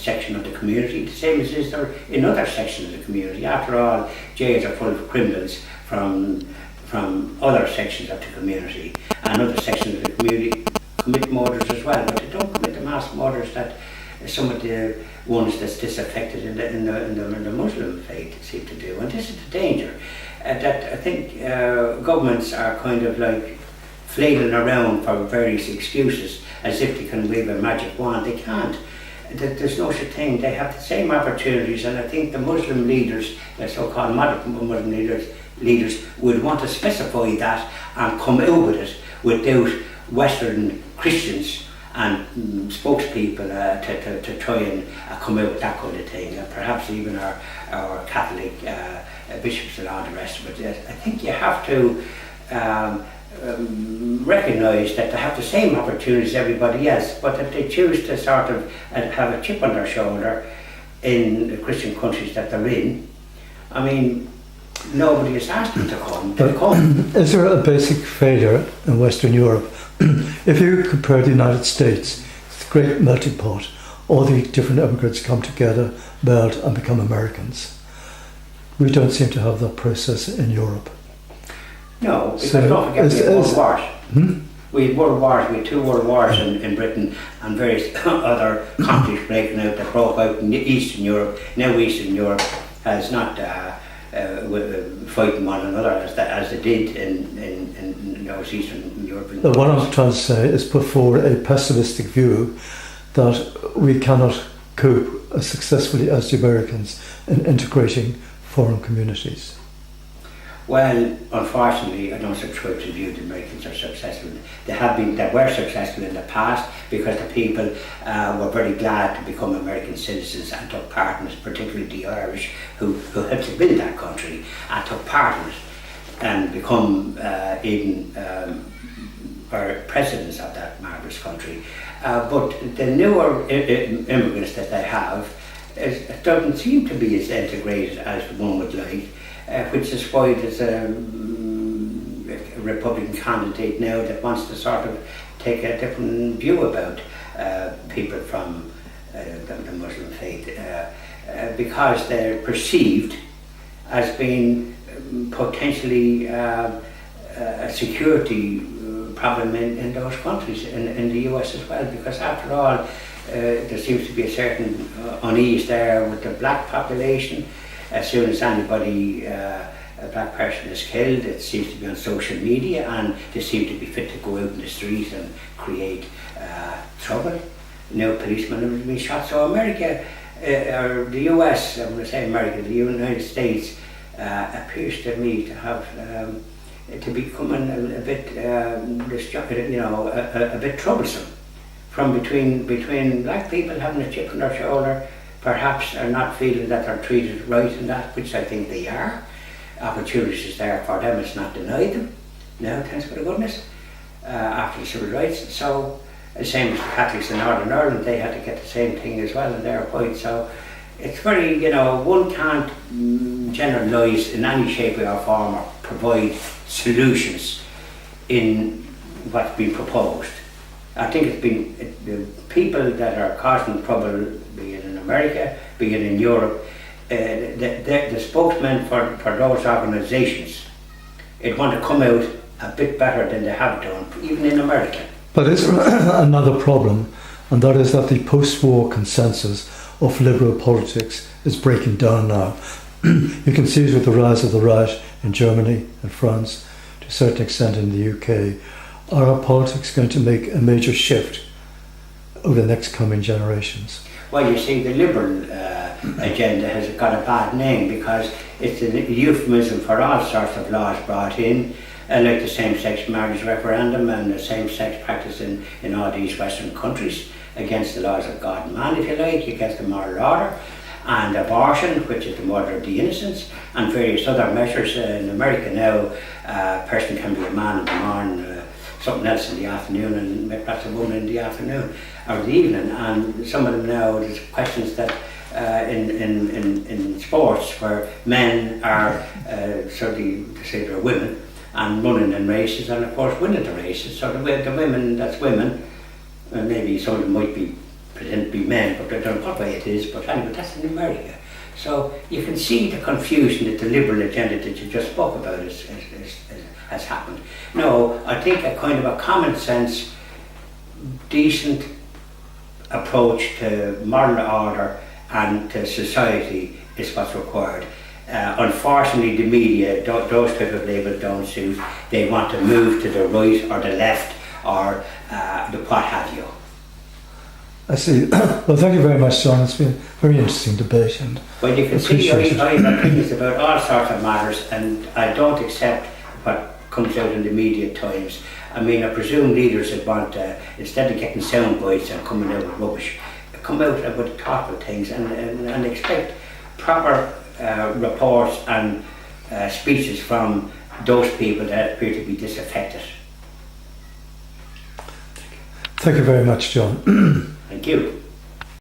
section of the community, the same as is there in other sections of the community. After all, jails are full of criminals from other sections of the community, and other sections of the community commit murders as well, but they don't commit the mass murders that some of the ones that's disaffected in the Muslim faith seem to do. And this is the danger, that I think governments are kind of like flailing around for various excuses as if they can wave a magic wand. They can't. There's no such thing. They have the same opportunities, and I think the Muslim leaders, the so-called modern Muslim leaders would want to specify that and come out with it without Western Christians and spokespeople to try and come out with that kind of thing. Perhaps even our Catholic bishops and all the rest of it. I think you have to recognise that they have the same opportunities as everybody else, but if they choose to sort of have a chip on their shoulder in the Christian countries that they're in, I mean, nobody has asked them to come. They'll come. Is there a basic failure in Western Europe? If you compare the United States, it's a great melting pot. All the different immigrants come together, meld and become Americans. We don't seem to have that process in Europe. No, because don't forget we had world wars. We had world wars, we had 2 world wars in Britain, and various other conflicts breaking out that broke out in Eastern Europe. Now Eastern Europe has not fighting one another as they did in those Eastern European countries. What I'm trying to say is put forward a pessimistic view that we cannot cope as successfully as the Americans in integrating foreign communities. Well, unfortunately, I don't subscribe to the view the Americans are successful. They were successful in the past because the people were very glad to become American citizens and took part in it, particularly the Irish who helped to build that country and took part in it and become even presidents of that marvellous country. But the newer immigrants that they have, it doesn't seem to be as integrated as one would like. Which is why there's a Republican candidate now that wants to sort of take a different view about people from the Muslim faith, because they're perceived as being potentially a security problem in those countries, in the US as well, because after all, there seems to be a certain unease there with the black population. As soon as anybody, a black person is killed, it seems to be on social media, and they seem to be fit to go out in the street and create trouble. Now policemen are being shot. So America, or the US, I'm going to say America, the United States, appears to me to have to becoming a bit, a bit troublesome. From between black people having a chip on their shoulder, perhaps are not feeling that they're treated right in that, which I think they are. Opportunities is there for them, it's not denied them. No, thanks for the goodness. After the civil rights. So, the same as the Catholics in Northern Ireland, they had to get the same thing as well in their point. So, it's very, one can't generalise in any shape or form or provide solutions in what's been proposed. I think it's been the people that are causing trouble, be it in America, be it in Europe, the spokesmen for those organisations, it want to come out a bit better than they have done, even in America. But is there another problem, and that is that the post-war consensus of liberal politics is breaking down now. You can see it with the rise of the right in Germany and France, to a certain extent in the UK. Are our politics going to make a major shift over the next coming generations? Well, you see, the liberal agenda has got a bad name because it's a euphemism for all sorts of laws brought in, like the same-sex marriage referendum and the same-sex practice in all these Western countries, against the laws of God and man, if you like, against the moral order, and abortion, which is the murder of the innocents, and various other measures. In America now, a person can be a man in the morning, something else in the afternoon, and perhaps a woman in the afternoon or the evening. And some of them now, there's questions that in sports where men are certainly to say they're women and running in races, and of course winning the races. So the women, that's women, maybe some of them might be pretend to be men, but I don't know what way it is, but anyway, that's in America. So you can see the confusion that the liberal agenda that you just spoke about has happened. No, I think a kind of a common sense, decent approach to moral order and to society is what's required. Unfortunately, the media, those type of labels don't suit. They want to move to the right or the left or the what have you. I see. Well, thank you very much, John. It's been a very interesting debate, and Well, you can see I have opinions about all sorts of matters, and I don't accept what comes out in the media at times. I mean, I presume leaders would want, instead of getting sound bites and coming out with rubbish, come out with thoughtful things and expect proper reports and speeches from those people that appear to be disaffected. thank you very much, John. Thank you.